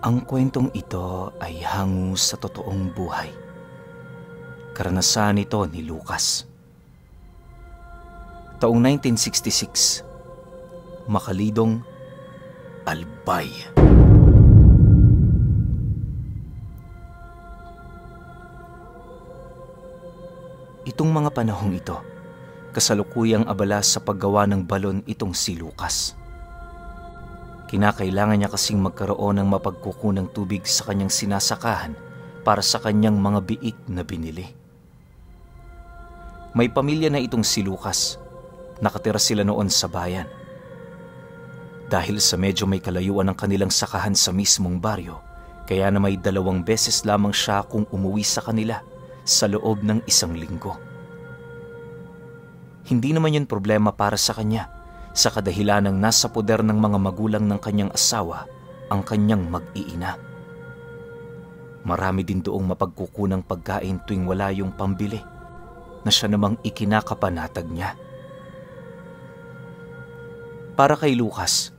Ang kwentong ito ay hango sa totoong buhay. Karanasan ito ni Lucas. Taong 1966, Makalidong, Albay. Itong mga panahong ito, kasalukuyang abala sa paggawa ng balon itong si Lucas. Kinakailangan niya kasing magkaroon ng mapagkukunang tubig sa kanyang sinasakahan para sa kanyang mga biik na binili. May pamilya na itong si Lucas. Nakatira sila noon sa bayan. Dahil sa medyo may kalayuan ng kanilang sakahan sa mismong baryo, kaya na may 2 beses lamang siya kung umuwi sa kanila sa loob ng 1 linggo. Hindi naman yun problema para sa kanya, sa kadahilanang nasa poder ng mga magulang ng kanyang asawa ang kanyang mag-iina. Marami din doong mapagkukunang pagkain tuwing wala yung pambili, na siya namang ikinakapanatag niya. Para kay Lucas,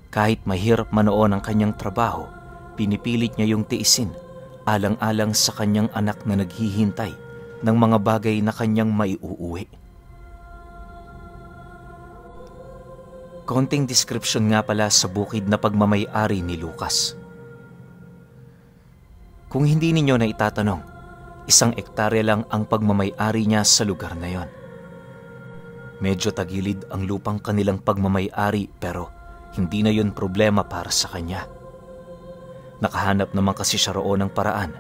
kahit mahirap manoon ang kanyang trabaho, pinipilit niya yung tiisin, alang-alang sa kanyang anak na naghihintay ng mga bagay na kanyang maiuuwi. Konting description nga pala sa bukid na pagmamay-ari ni Lucas. Kung hindi ninyo na itatanong, 1 hektarya lang ang pagmamay-ari niya sa lugar na yon. Medyo tagilid ang lupang kanilang pagmamay-ari pero hindi na yon problema para sa kanya. Nakahanap naman kasi siya roon ng paraan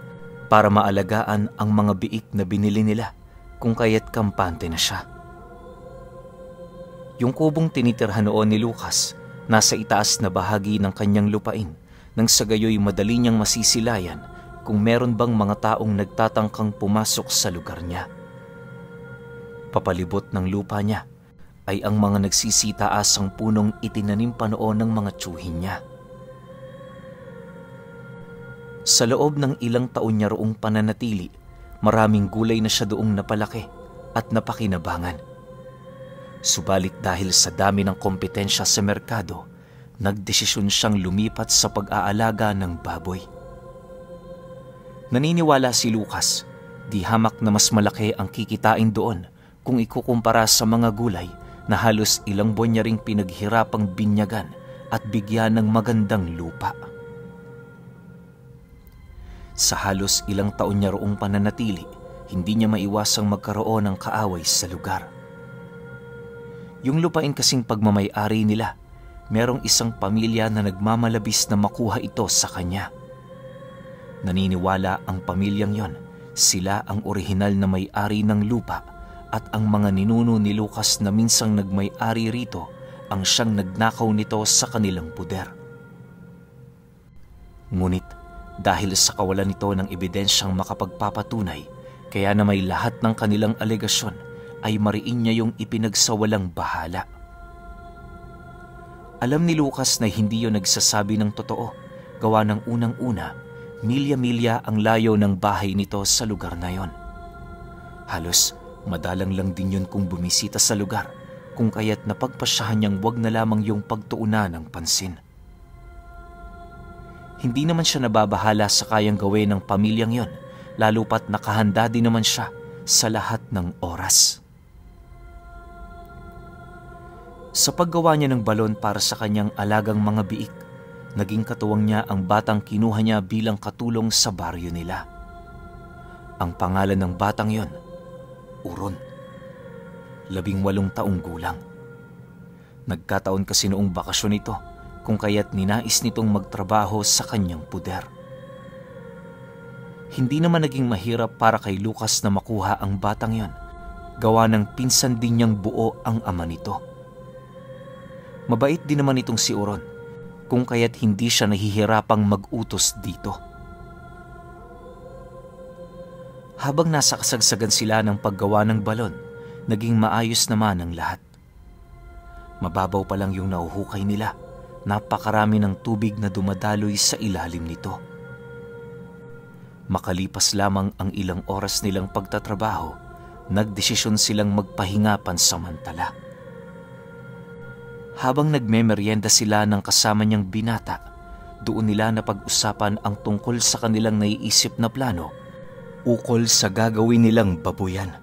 para maalagaan ang mga biik na binili nila kung kaya't kampante na siya. Yung kubong tinitirhan noon ni Lucas nasa itaas na bahagi ng kanyang lupain nang sa gayoy madali niyang masisilayan kung meron bang mga taong nagtatangkang pumasok sa lugar niya. Papalibot ng lupa niya ay ang mga nagsisitaasang punong itinanim pa noon ng mga tiyuhin niya. Sa loob ng ilang taon niya roong pananatili, maraming gulay na siya doong napalaki at napakinabangan. Subalit dahil sa dami ng kompetensya sa merkado, nagdesisyon siyang lumipat sa pag-aalaga ng baboy. Naniniwala si Lucas, di hamak na mas malaki ang kikitain doon kung ikukumpara sa mga gulay na halos ilang buwan niya ring pinaghirapang binyagan at bigyan ng magandang lupa. Sa halos ilang taon niya roong pananatili, hindi niya maiwasang magkaroon ng kaaway sa lugar. Yung lupain kasing pagmamay-ari nila, merong isang pamilya na nagmamalabis na makuha ito sa kanya. Naniniwala ang pamilyang yon, sila ang orihinal na may-ari ng lupa at ang mga ninuno ni Lucas na minsang nagmay-ari rito ang siyang nagnakaw nito sa kanilang puder. Ngunit dahil sa kawalan nito ng ebidensyang makapagpapatunay, kaya na may lahat ng kanilang alegasyon ay mariin niya yung ipinagsawalang bahala. Alam ni Lucas na hindi yun nagsasabi ng totoo, gawa ng unang-una, milya-milya ang layo ng bahay nito sa lugar na yon. Halos madalang lang din yun kung bumisita sa lugar, kung kaya't napagpasyahan niyang wag na lamang yung pagtuunan ng pansin. Hindi naman siya nababahala sa kayang gawin ng pamilyang yon, lalo pat nakahanda din naman siya sa lahat ng oras. Sa paggawa niya ng balon para sa kanyang alagang mga biik, naging katuwang niya ang batang kinuha niya bilang katulong sa baryo nila. Ang pangalan ng batang yon, Uron. 18 taong gulang. Nagkataon kasi noong bakasyon ito, kung kaya't ninais nitong magtrabaho sa kanyang puder. Hindi naman naging mahirap para kay Lucas na makuha ang batang yon, gawa ng pinsan din niyang buo ang ama nito. Mabait din naman itong si Uron, kung kaya't hindi siya nahihirapang mag-utos dito. Habang nasa kasagsagan sila ng paggawa ng balon, naging maayos naman ang lahat. Mababaw pa lang yung nahuhukay nila, napakarami ng tubig na dumadaloy sa ilalim nito. Makalipas lamang ang ilang oras nilang pagtatrabaho, nagdesisyon silang magpahinga pansamantala. Habang nagmemeryenda sila ng kasama niyang binata, doon nila napag-usapan ang tungkol sa kanilang naiisip na plano ukol sa gagawin nilang babuyan.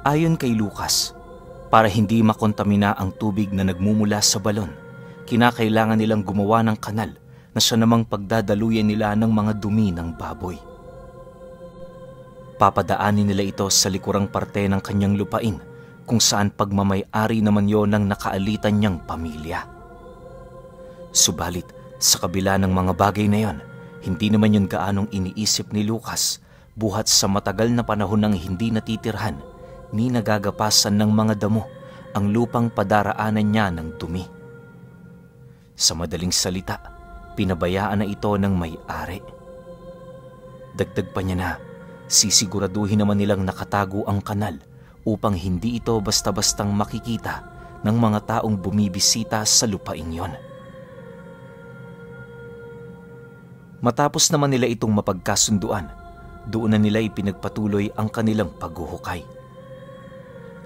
Ayon kay Lucas, para hindi makontamina ang tubig na nagmumula sa balon, kinakailangan nilang gumawa ng kanal na siya namang pagdadaluyan nila ng mga dumi ng baboy. Papadaanin nila ito sa likurang parte ng kanyang lupain, kung saan pagmamay-ari naman yon ng nakaalitan niyang pamilya. Subalit, sa kabila ng mga bagay na yon, hindi naman yun gaanong iniisip ni Lucas, buhat sa matagal na panahon ng hindi natitirhan ni nagagapasan ng mga damo ang lupang padaraanan niya ng dumi. Sa madaling salita, pinabayaan na ito ng may-ari. Dagdag pa niya na, sisiguraduhin naman nilang nakatago ang kanal upang hindi ito basta-bastang makikita ng mga taong bumibisita sa lupain yon. Matapos naman nila itong mapagkasunduan, doon na nila ipinagpatuloy ang kanilang paghuhukay.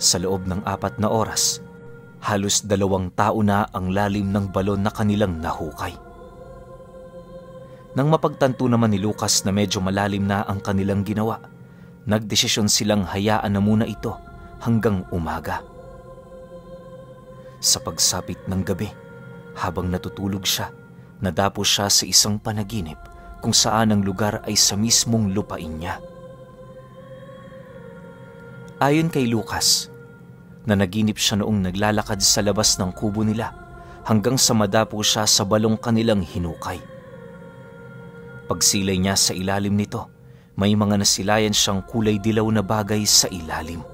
Sa loob ng 4 na oras, halos 2 tao na ang lalim ng balon na kanilang nahukay. Nang mapagtanto naman ni Lucas na medyo malalim na ang kanilang ginawa, nagdesisyon silang hayaan na muna ito hanggang umaga. Sa pagsapit ng gabi, habang natutulog siya, nadapo siya sa isang panaginip kung saan ang lugar ay sa mismong lupain niya. Ayon kay Lucas, nanaginip siya noong naglalakad sa labas ng kubo nila hanggang sa madapo siya sa balong kanilang hinukay. Pagsilay niya sa ilalim nito, may mga nasilayan siyang kulay dilaw na bagay sa ilalim.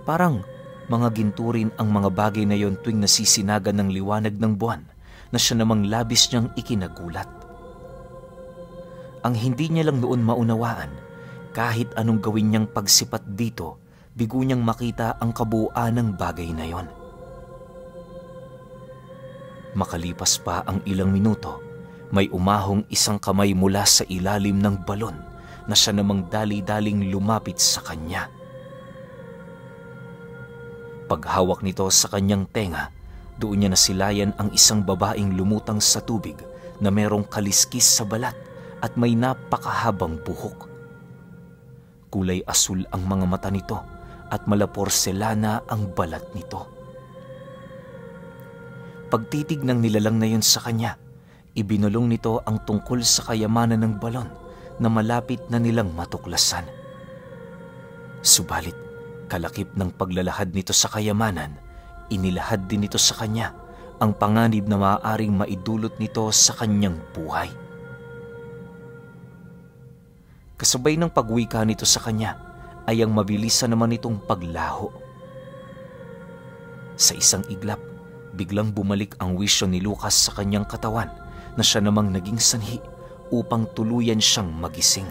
Parang mga ginturin ang mga bagay na yon tuwing nasisinagan ng liwanag ng buwan na siya namang labis niyang ikinagulat. Ang hindi niya lang noon maunawaan, kahit anong gawin niyang pagsipat dito, bigo niyang makita ang kabuuan ng bagay na yon. Makalipas pa ang ilang minuto, may umahong isang kamay mula sa ilalim ng balon na siya namang dali-daling lumapit sa kanya. Paghawak nito sa kanyang tenga, doon niya nasilayan ang isang babaeng lumutang sa tubig na merong kaliskis sa balat at may napakahabang buhok. Kulay asul ang mga mata nito at malaporselana ang balat nito. Pagtitig ng nilalang na yun sa kanya, ibinulong nito ang tungkol sa kayamanan ng balon na malapit na nilang matuklasan. Subalit, kalakip ng paglalahad nito sa kayamanan, inilahad din nito sa kanya ang panganib na maaaring maidulot nito sa kanyang buhay. Kasabay ng pagwika nito sa kanya ay ang mabilisan naman nitong paglaho. Sa isang iglap, biglang bumalik ang wisyo ni Lucas sa kanyang katawan na siya namang naging sanhi upang tuluyan siyang magising.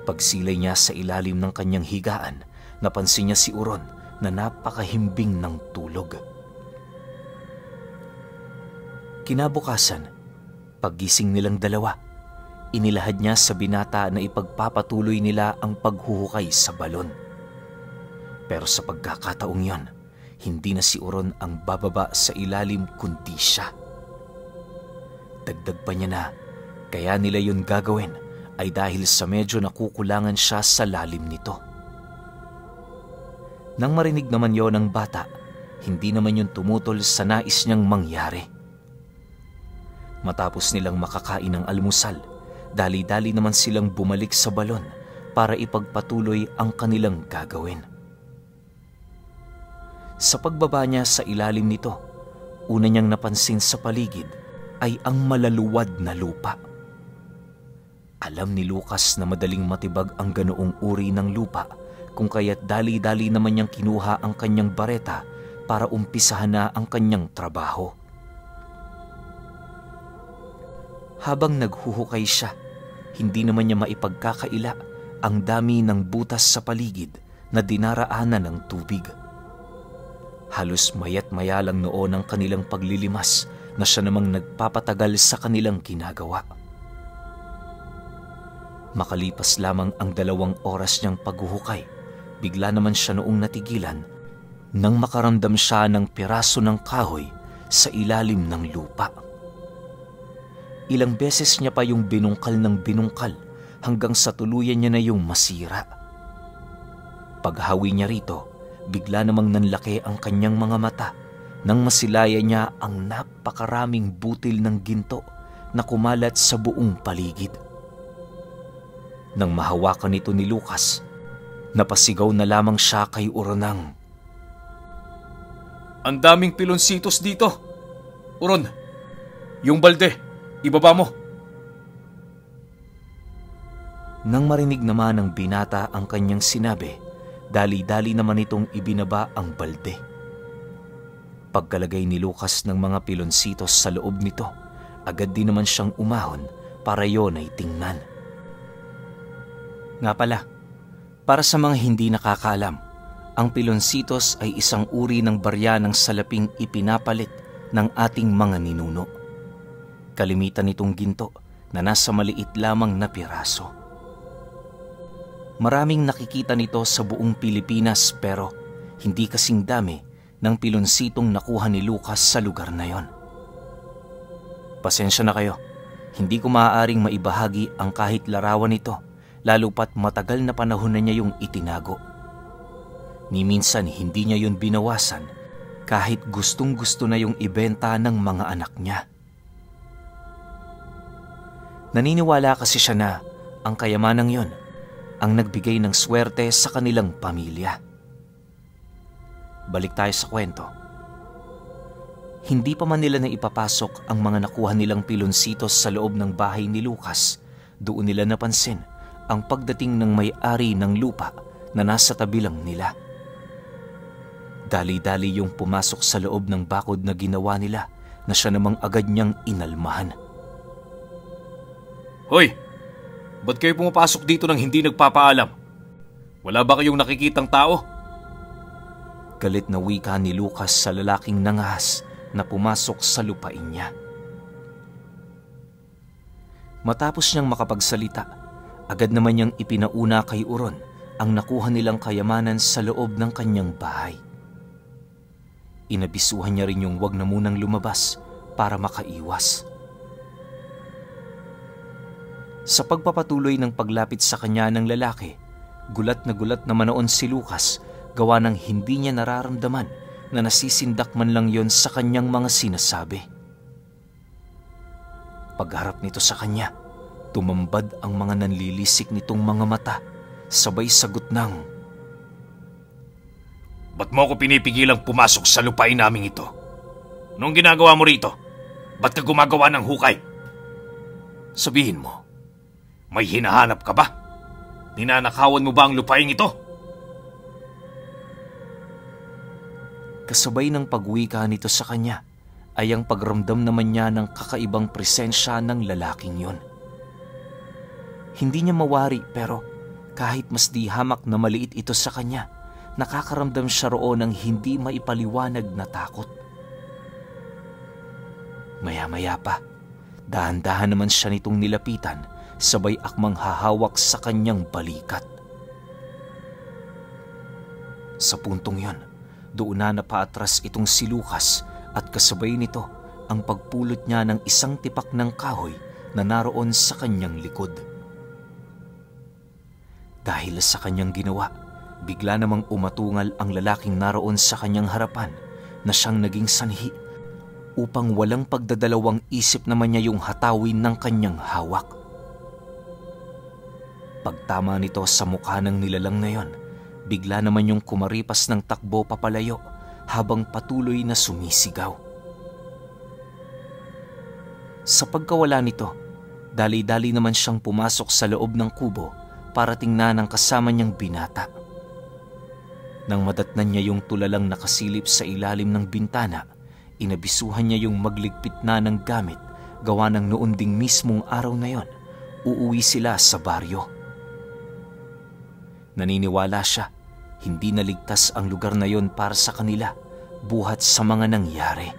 Pagsilay niya sa ilalim ng kanyang higaan, napansin niya si Uron na napakahimbing ng tulog. Kinabukasan, paggising nilang dalawa, inilahad niya sa binata na ipagpapatuloy nila ang paghuhukay sa balon. Pero sa pagkakataong yon, hindi na si Uron ang bababa sa ilalim kundi siya. Dagdag pa niya na kaya nila yun gagawin ay dahil sa medyo nakukulangan siya sa lalim nito. Nang marinig naman yon ng bata, hindi naman yun tumutol sa nais niyang mangyari. Matapos nilang makakain ng almusal, dali-dali naman silang bumalik sa balon para ipagpatuloy ang kanilang gagawin. Sa pagbaba niya sa ilalim nito, una niyang napansin sa paligid ay ang malaluwad na lupa. Alam ni Lucas na madaling matibag ang ganoong uri ng lupa, kung kaya't dali-dali naman niyang kinuha ang kanyang bareta para umpisahan na ang kanyang trabaho. Habang naghuhukay siya, hindi naman niya maipagkakaila ang dami ng butas sa paligid na dinaraanan ng tubig. Halos mayat maya lang noon ang kanilang paglilimas na siya namang nagpapatagal sa kanilang ginagawa. Makalipas lamang ang 2 oras niyang paghuhukay, bigla naman siya noong natigilan nang makaramdam siya ng piraso ng kahoy sa ilalim ng lupa. Ilang beses niya pa yung binungkal ng binungkal hanggang sa tuluyan niya na yung masira. Paghawi niya rito, bigla namang nanlaki ang kanyang mga mata nang masilaya niya ang napakaraming butil ng ginto na kumalat sa buong paligid. Nang mahawakan nito ni Lucas, napasigaw na lamang siya kay Uronang. Ang daming pilonsitos dito. Uron, yung balde, ibaba mo. Nang marinig naman ng binata ang kanyang sinabi, dali-dali naman itong ibinaba ang balde. Pagkalagay ni Lucas ng mga pilonsitos sa loob nito, agad din naman siyang umahon para yon ay tingnan. Nga pala, para sa mga hindi nakakaalam, ang pilonsitos ay isang uri ng barya ng salaping ipinapalit ng ating mga ninuno. Kalimitan nitong ginto na nasa maliit lamang na piraso. Maraming nakikita nito sa buong Pilipinas pero hindi kasing dami ng pilonsitong nakuha ni Lucas sa lugar na yon. Pasensya na kayo, hindi ko maaaring maibahagi ang kahit larawan nito, lalo pat matagal na panahon na niya yung itinago. Ni minsan hindi niya yun binawasan kahit gustong-gusto na yung ibenta ng mga anak niya. Naniniwala kasi siya na ang kayamanang yon ang nagbigay ng swerte sa kanilang pamilya. Balik tayo sa kwento. Hindi pa man nila na ipapasok ang mga nakuha nilang pilonsitos sa loob ng bahay ni Lucas, doon nila napansin ang pagdating ng may-ari ng lupa na nasa tabi lang nila. Dali-dali yung pumasok sa loob ng bakod na ginawa nila na siya namang agad niyang inalmahan. Hoy! Ba't kayo pumapasok dito nang hindi nagpapaalam? Wala ba kayong nakikitang tao? Galit na wika ni Lucas sa lalaking nangahas na pumasok sa lupain niya. Matapos niyang makapagsalita, agad naman niyang ipinauna kay Uron ang nakuha nilang kayamanan sa loob ng kanyang bahay. Inabisuhan niya rin yung wag na munang lumabas para makaiwas. Sa pagpapatuloy ng paglapit sa kanya ng lalaki, gulat na manoon si Lucas gawa ng hindi niya nararamdaman na nasisindak man lang yon sa kanyang mga sinasabi. Pagharap nito sa kanya, tumambad ang mga nanlilisik nitong mga mata, sabay sagot ng, Ba't mo ako pinipigilang pumasok sa lupain naming ito? Anong ginagawa mo rito? Ba't ka gumagawa ng hukay? Sabihin mo, may hinahanap ka ba? Ninanakawan mo ba ang lupain ito? Kasabay ng pagwika nito sa kanya ay ang pagramdam naman niya ng kakaibang presensya ng lalaking yon. Hindi niya mawari pero kahit mas di hamak na maliit ito sa kanya, nakakaramdam siya roon ng hindi maipaliwanag na takot. Maya-maya pa, dahan-dahan naman siya nitong nilapitan, sabay akmang hahawak sa kanyang balikat. Sa puntong yon, doon na napaatras itong si Lucas at kasabay nito ang pagpulot niya ng isang tipak ng kahoy na naroon sa kanyang likod. Dahil sa kanyang ginawa, bigla namang umatungal ang lalaking naroon sa kanyang harapan na siyang naging sanhi upang walang pagdadalawang isip naman niya yung hatawin ng kanyang hawak. Pagtama nito sa mukha ng nilalang na yon, bigla naman yung kumaripas ng takbo papalayo habang patuloy na sumisigaw. Sa pagkawala nito, dali-dali naman siyang pumasok sa loob ng kubo para tingnan ang kasama niyang binata. Nang madatnan niya yung tulalang nakasilip sa ilalim ng bintana, inabisuhan niya yung magligpit na ng gamit gawa ng noon ding mismong araw na yon, uuwi sila sa baryo. Naniniwala siya, hindi naligtas ang lugar na yon para sa kanila, buhat sa mga nangyari.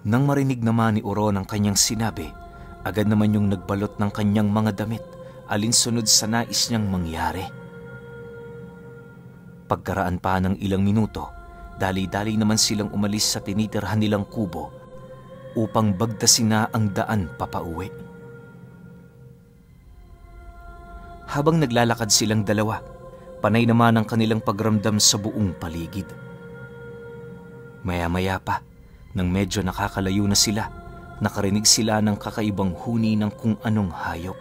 Nang marinig naman ni Uron ang kanyang sinabi, agad naman yung nagbalot ng kanyang mga damit, alinsunod sa nais niyang mangyari. Pagkaraan pa ng ilang minuto, dali-dali naman silang umalis sa tinitirhan nilang kubo upang bagtasin na ang daan papauwi. Habang naglalakad silang dalawa, panay naman ang kanilang pagramdam sa buong paligid. Maya-maya pa, nang medyo nakakalayo na sila, nakarinig sila ng kakaibang huni ng kung anong hayop.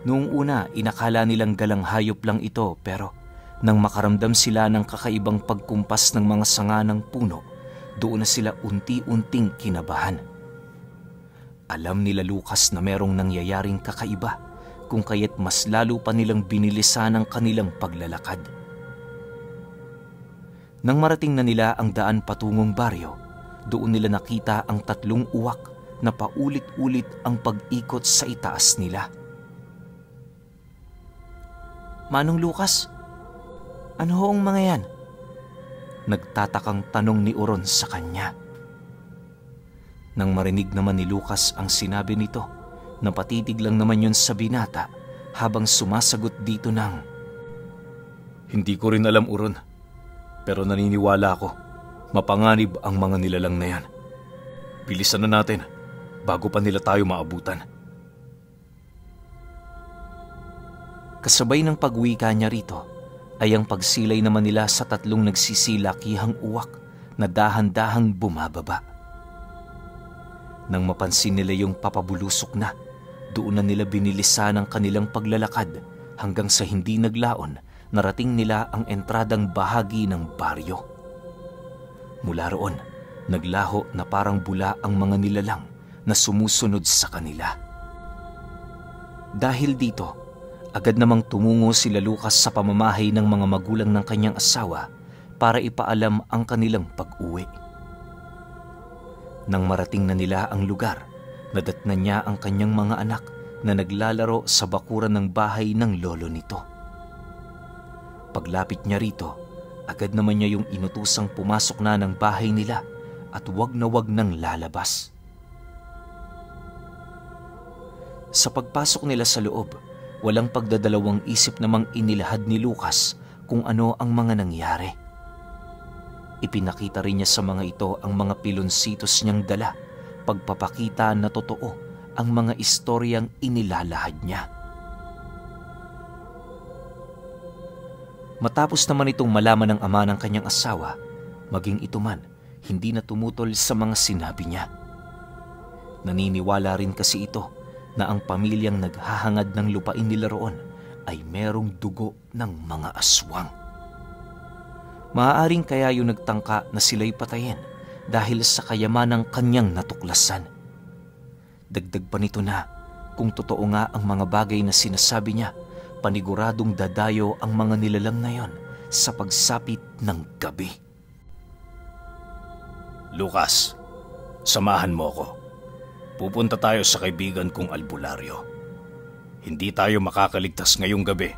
Noong una, inakala nilang galang hayop lang ito, pero nang makaramdam sila ng kakaibang pagkumpas ng mga sanga ng puno, doon na sila unti-unting kinabahan. Alam nila Lucas na merong nangyayaring kakaiba, kung kaya't mas lalo pa nilang binilisan ang kanilang paglalakad. Nang marating na nila ang daan patungong baryo, doon nila nakita ang 3 uwak na paulit-ulit ang pag-ikot sa itaas nila. "Manong Lucas, ano hoong mga yan?" Nagtatakang tanong ni Oron sa kanya. Nang marinig naman ni Lucas ang sinabi nito, napatitig lang naman yun sa binata habang sumasagot dito ng, "Hindi ko rin alam, Oron. Pero naniniwala ako, mapanganib ang mga nilalang na yan. Bilisan na natin bago pa nila tayo maabutan." Kasabay ng pagwika niya rito ay ang pagsilay naman nila sa 3 nagsisilakihang uwak na dahan-dahang bumababa. Nang mapansin nila yung papabulusok na, doon na nila binilisan ang kanilang paglalakad hanggang sa hindi naglaon narating nila ang entradang bahagi ng baryo. Mula roon, naglaho na parang bula ang mga nilalang na sumusunod sa kanila. Dahil dito, agad namang tumungo sila Lucas sa pamamahay ng mga magulang ng kanyang asawa para ipaalam ang kanilang pag-uwi. Nang marating na nila ang lugar, nadatnan niya ang kanyang mga anak na naglalaro sa bakuran ng bahay ng lolo nito. Paglapit niya rito, agad naman niya yung inutusang pumasok na ng bahay nila at wag na wag nang lalabas. Sa pagpasok nila sa loob, walang pagdadalawang isip namang inilahad ni Lucas kung ano ang mga nangyari. Ipinakita rin niya sa mga ito ang mga pilonsitos niyang dala, pagpapakita na totoo ang mga istoryang inilalahad niya. Matapos naman itong malaman ng ama ng kanyang asawa, maging ito man, hindi na tumutol sa mga sinabi niya. Naniniwala rin kasi ito na ang pamilyang naghahangad ng lupain nila roon ay merong dugo ng mga aswang. Maaaring kaya yung nagtangka na sila'y patayin dahil sa kayamanang kanyang natuklasan. Dagdag pa nito na kung totoo nga ang mga bagay na sinasabi niya, paniguradong dadayo ang mga nilalang na yon sa pagsapit ng gabi. "Lucas, samahan mo ko. Pupunta tayo sa kaibigan kong albularyo. Hindi tayo makakaligtas ngayong gabi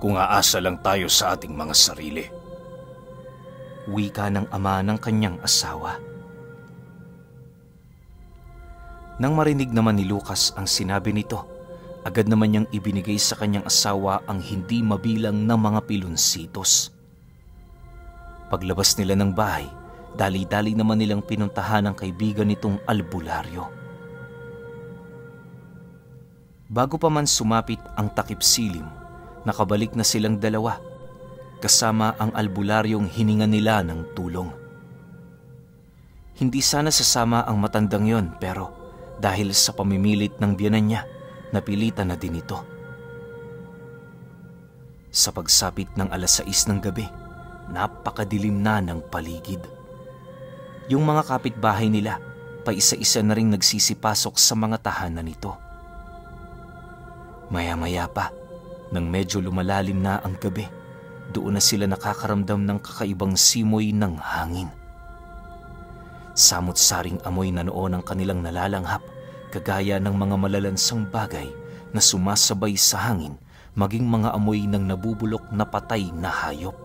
kung aasa lang tayo sa ating mga sarili." Wika ng ama ng kanyang asawa. Nang marinig naman ni Lucas ang sinabi nito, agad naman niyang ibinigay sa kanyang asawa ang hindi mabilang na mga pilonsitos. Paglabas nila ng bahay, dali-dali naman nilang pinuntahan ang kaibigan nitong albularyo. Bago pa man sumapit ang takip silim, nakabalik na silang dalawa, kasama ang albularyong hininga nila ng tulong. Hindi sana sasama ang matandang yon, pero dahil sa pamimilit ng biyanan niya, napilitan na din ito. Sa pagsapit ng 6:00 ng gabi, napakadilim na ng paligid. Yung mga kapitbahay nila, paisa-isa na ring nagsisipasok sa mga tahanan nito. Maya-maya pa, nang medyo lumalalim na ang gabi, doon na sila nakakaramdam ng kakaibang simoy ng hangin. Samot-saring amoy na noon ang kanilang nalalanghap, kagaya ng mga malalansang bagay na sumasabay sa hangin, maging mga amoy ng nabubulok na patay na hayop.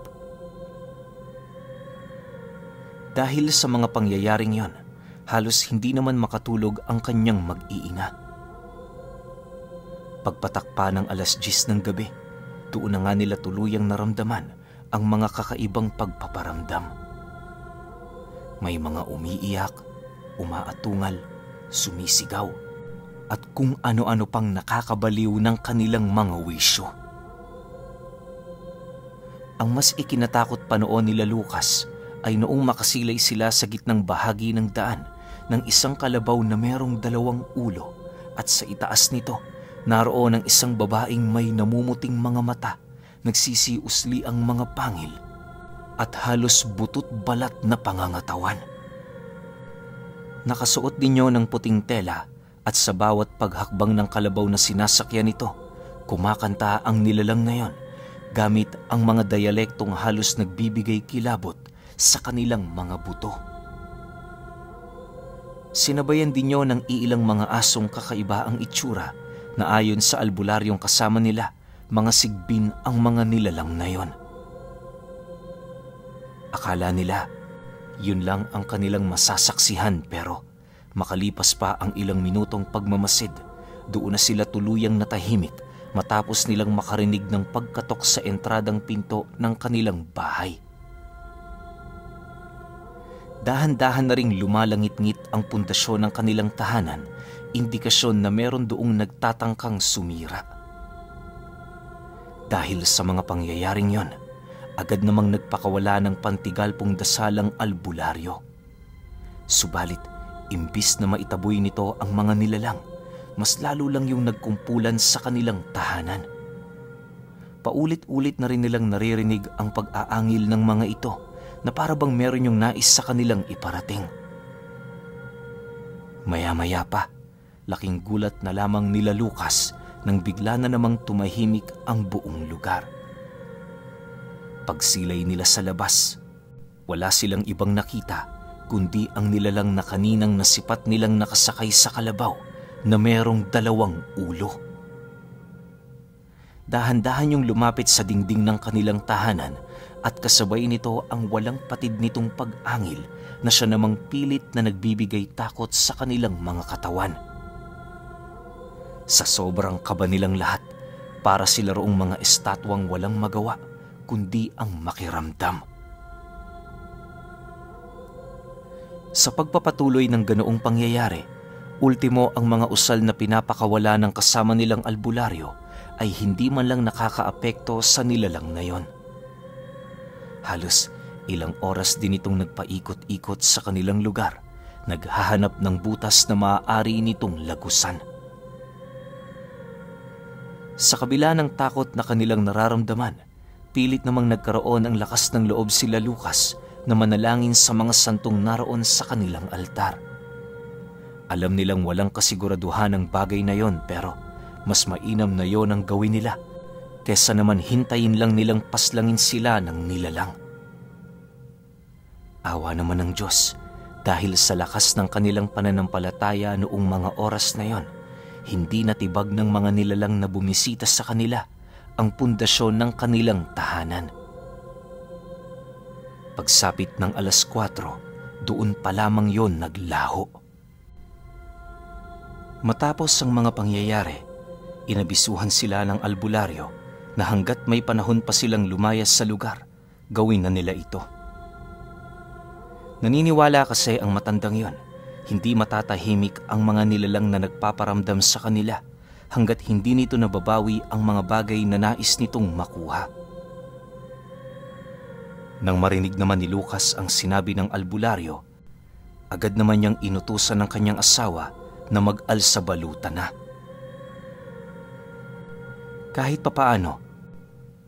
Dahil sa mga pangyayaring yon, halos hindi naman makatulog ang kanyang mag-iina. Pagpatakpa ng 10:00 ng gabi, doon na nga nila tuluyang naramdaman ang mga kakaibang pagpaparamdam. May mga umiiyak, umaatungal, sumisigaw, at kung ano-ano pang nakakabaliw ng kanilang mga wisyo. Ang mas ikinatakot pa noon nila Lucas ay noong makasilay sila sa gitnang bahagi ng daan ng isang kalabaw na merong 2 ulo at sa itaas nito naroon ang isang babaeng may namumuting mga mata, nagsisiusli ang mga pangil at halos butot balat na pangangatawan. Nakasuot din niyo ng puting tela at sa bawat paghakbang ng kalabaw na sinasakyan nito, kumakanta ang nilalang na yon gamit ang mga dialektong halos nagbibigay kilabot sa kanilang mga buto. Sinabayan din niyo ng iilang mga asong kakaiba ang itsura na ayon sa albularyong kasama nila, mga sigbin ang mga nilalang na yon. Akala nila, yun lang ang kanilang masasaksihan pero makalipas pa ang ilang minutong pagmamasid, doon na sila tuluyang natahimik matapos nilang makarinig ng pagkatok sa entradang pinto ng kanilang bahay. Dahan-dahan na ring lumalangit-ngit ang pundasyon ng kanilang tahanan, indikasyon na meron doong nagtatangkang sumira. Dahil sa mga pangyayaring yon, agad namang nagpakawala ng pantigalpong dasalang albularyo. Subalit, imbis na maitaboy nito ang mga nilalang, mas lalo lang yung nagkumpulan sa kanilang tahanan. Paulit-ulit na rin nilang naririnig ang pag-aangil ng mga ito na para bang meron yung nais sa kanilang iparating. Maya-maya pa, laking gulat na lamang nila Lucas nang bigla na namang tumahimik ang buong lugar. Pagsilay nila sa labas, wala silang ibang nakita kundi ang nilalang na kaninang nasipat nilang nakasakay sa kalabaw na merong 2 ulo. Dahan-dahan yung lumapit sa dingding ng kanilang tahanan at kasabay nito ang walang patid nitong pag-angil na siya namang pilit na nagbibigay takot sa kanilang mga katawan. Sa sobrang kaba nilang lahat, para sila roong mga estatwang walang magawa kundi ang makiramdam. Sa pagpapatuloy ng ganoong pangyayari, ultimo ang mga usal na pinapakawala ng kasama nilang albularyo ay hindi man lang nakakaapekto sa nilalang na yon. Halos ilang oras din itong nagpaikot-ikot sa kanilang lugar, naghahanap ng butas na maaari nitong lagusan. Sa kabila ng takot na kanilang nararamdaman, pilit namang nagkaroon ng lakas ng loob sila Lucas na manalangin sa mga santong naroon sa kanilang altar. Alam nilang walang kasiguraduhan ang bagay na yon pero mas mainam na yon ang gawin nila kesa naman hintayin lang nilang paslangin sila ng nilalang. Awa naman ng Diyos, dahil sa lakas ng kanilang pananampalataya noong mga oras na yon, hindi natibag ng mga nilalang na bumisita sa kanila ang pundasyon ng kanilang tahanan. Pagsapit ng 4:00, doon pa lamang yon naglaho. Matapos ang mga pangyayari, inabisuhan sila ng albularyo na hanggat may panahon pa silang lumayas sa lugar, gawin na nila ito. Naniniwala kasi ang matandang yon, hindi matatahimik ang mga nilalang na nagpaparamdam sa kanila hanggat hindi nito nababawi ang mga bagay na nais nitong makuha. Nang marinig naman ni Lucas ang sinabi ng albularyo, agad naman niyang inutusan ng kanyang asawa na mag-alsabaluta na. Kahit papaano,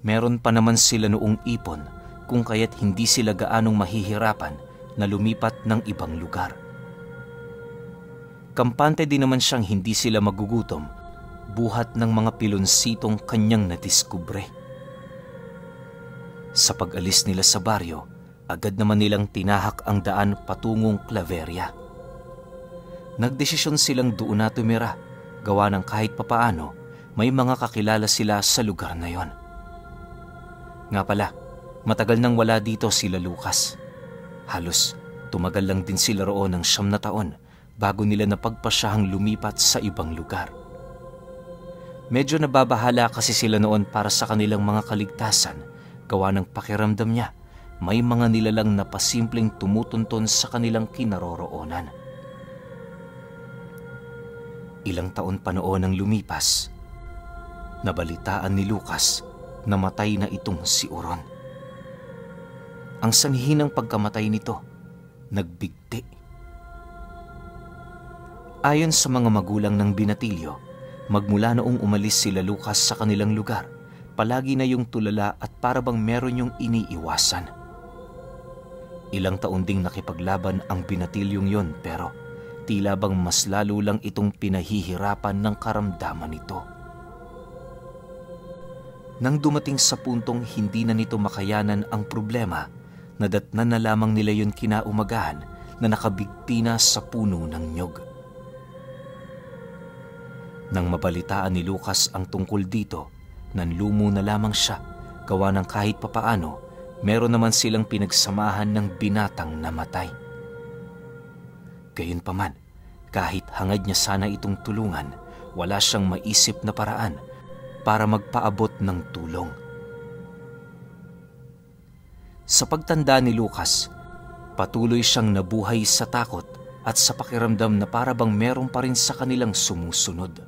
meron pa naman sila noong ipon kung kaya't hindi sila gaanong mahihirapan na lumipat ng ibang lugar. Kampante din naman siyang hindi sila magugutom buhat ng mga pilonsitong kanyang nadiskubre. Sa pag-alis nila sa baryo, agad naman nilang tinahak ang daan patungong Claveria. Nagdesisyon silang doon na tumira, gawa ng kahit papaano may mga kakilala sila sa lugar na yon. Nga pala, matagal nang wala dito sila Lucas. Halos tumagal lang din sila roon ng 9 na taon bago nila napagpasyahang lumipat sa ibang lugar. Medyo nababahala kasi sila noon para sa kanilang mga kaligtasan, gawa ng pakiramdam niya may mga nilalang na pasimpleng tumutunton sa kanilang kinaroroonan. Ilang taon pa noon ang lumipas, nabalitaan ni Lucas na matay na itong si Huron. Ang sanhi ng pagkamatay nito, nagbigti. Ayon sa mga magulang ng binatilyo, magmula noong umalis sila Lucas sa kanilang lugar, palagi na yung tulala at parabang meron yung iniiwasan. Ilang taon ding nakipaglaban ang binatilyong yon, pero tila bang mas lalo lang itong pinahihirapan ng karamdaman nito. Nang dumating sa puntong hindi na nito makayanan ang problema, nadatnan na lamang nila yun kinaumagahan na nakabigti na sa puno ng nyog. Nang mabalitaan ni Lucas ang tungkol dito, nanlumo na lamang siya, gawa ng kahit papaano, meron naman silang pinagsamahan ng binatang namatay. Gayunpaman, kahit hangad niya sana itong tulungan, wala siyang maisip na paraan para magpaabot ng tulong. Sa pagtanda ni Lucas, patuloy siyang nabuhay sa takot at sa pakiramdam na parabang meron pa rin sa kanilang sumusunod.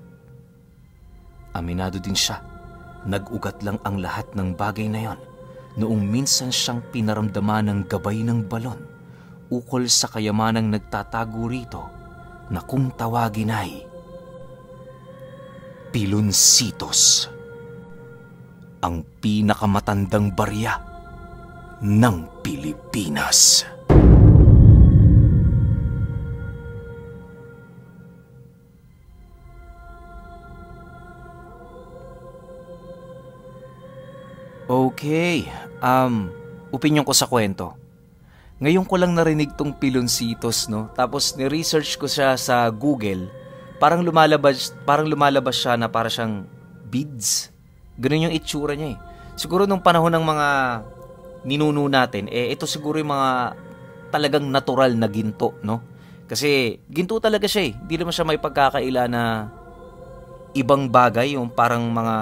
Aminado din siya, nag-ugat lang ang lahat ng bagay na yon noong minsan siyang pinaramdaman ng gabay ng balon ukol sa kayamanang nagtatago rito na kung tawagin ay Piloncitos, ang pinakamatandang barya ng Pilipinas. Okay, opinyon ko sa kwento. Ngayon ko lang narinig tong Piloncitos, no? Tapos ni-research ko siya sa Google. Parang lumalabas siya na para siyang beads. Ganun yung itsura niya eh. Siguro nung panahon ng mga ninuno natin, ito siguro yung mga talagang natural na ginto, no? Kasi ginto talaga siya eh. Hindi naman siya may pagkakaila na ibang bagay, yung parang mga...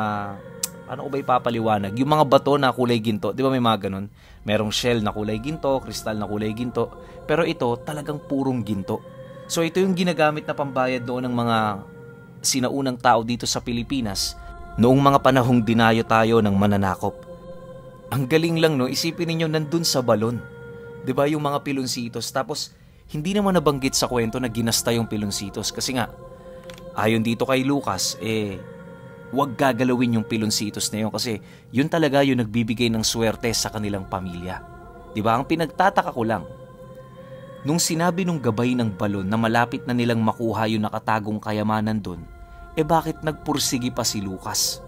Ano ko ba ipapaliwanag? Yung mga bato na kulay ginto, di ba may mga ganun? Merong shell na kulay ginto, kristal na kulay ginto. Pero ito, talagang purong ginto. So ito yung ginagamit na pambayad noon ng mga sinaunang tao dito sa Pilipinas noong mga panahong dinayo tayo ng mananakop. Ang galing lang, no? Isipin ninyo nandun sa balon. Di ba yung mga Piloncitos? Tapos, hindi naman nabanggit sa kwento na ginasta yung Piloncitos. Kasi nga, ayon dito kay Lucas, huwag gagalawin yung Piloncitos na yun kasi yun talaga yung nagbibigay ng swerte sa kanilang pamilya. Diba? Ang pinagtataka ko lang, nung sinabi nung gabay ng balon na malapit na nilang makuha yung nakatagong kayamanan dun, bakit nagpursigi pa si Lucas?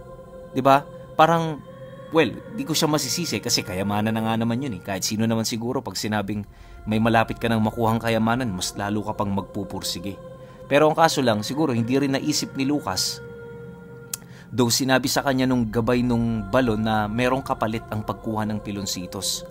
Diba? Parang, well, di ko siya masisisi kasi kayamanan na nga naman yun eh. Kahit sino naman siguro pag sinabing may malapit ka ng makuhang kayamanan, mas lalo ka pang magpupursige. Pero ang kaso lang, siguro hindi rin naisip ni Lucas. Though sinabi sa kanya nung gabay nung balon na merong kapalit ang pagkuha ng Piloncitos.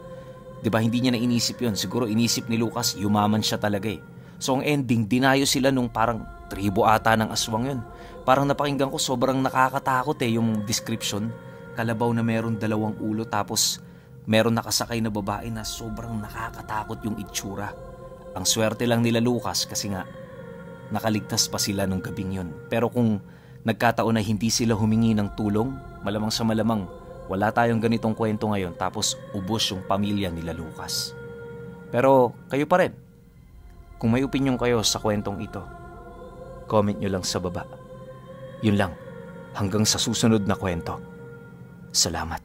Diba, hindi niya na inisip yun. Siguro inisip ni Lucas, yumaman siya talaga eh. So ang ending, dinayo sila nung parang tribo ata ng aswang yun. Parang napakinggan ko, sobrang nakakatakot eh yung description. Kalabaw na meron 2 ulo tapos meron nakasakay na babae na sobrang nakakatakot yung itsura. Ang swerte lang nila Lucas kasi nga nakaligtas pa sila nung gabing yun. Pero kung nagkataon na hindi sila humingi ng tulong, malamang sa malamang wala tayong ganitong kwento ngayon tapos ubos yung pamilya nila Lucas. Pero kayo pa rin, kung may opinyon kayo sa kwentong ito, comment nyo lang sa baba. Yun lang, hanggang sa susunod na kwento. Salamat.